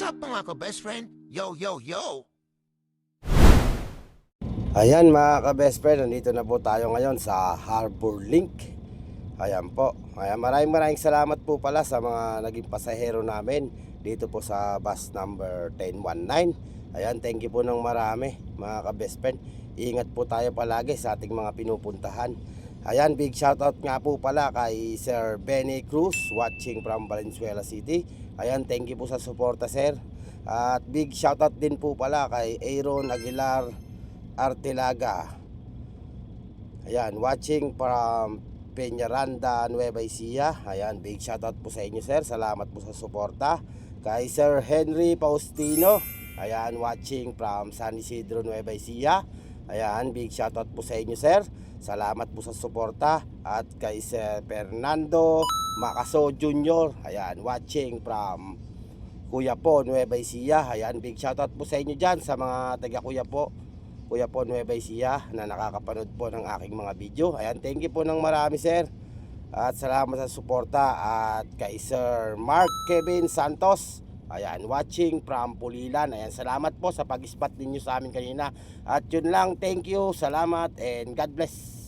up mga ka-best friend? Yo, yo, yo! Ayan mga ka-best friend, nandito na po tayo ngayon sa Harbor Link. Ayan po. Ayan, maraming salamat po pala sa mga naging pasahero namin dito po sa bus number 1019. Ayan, thank you po ng marami mga ka-best friend. Ingat po tayo palagi sa ating mga pinupuntahan. Ayan, big shoutout nga po pala kay Sir Benny Cruz watching from Valenzuela City. Ayan, thank you po sa suporta sir. At big shoutout din po pala kay Aaron Aguilar Artelaga. Ayan, watching from Peñaranda, Nueva Ecija. Ayan, big shoutout po sa inyo sir. Salamat po sa suporta. Kay Sir Henry Faustino. Ayan, watching from San Isidro, Nueva Ecija. Ayan, big shoutout po sa inyo sir. Salamat po sa suporta. At kay Sir Fernando Macaso Jr. Ayan, watching from Kuya po, Nueva Ecija. Ayan, big shoutout po sa inyo dyan sa mga taga Kuya po, Nueva Ecija na nakakapanood po ng aking mga video. Ayan, thank you po ng marami sir. At salamat sa suporta. At kay Sir Mark Kevin Santos. Ayan, watching from Pulilan. Ayan, salamat po sa pag-spot ninyo sa amin kanina. At yun lang, thank you, salamat, and God bless.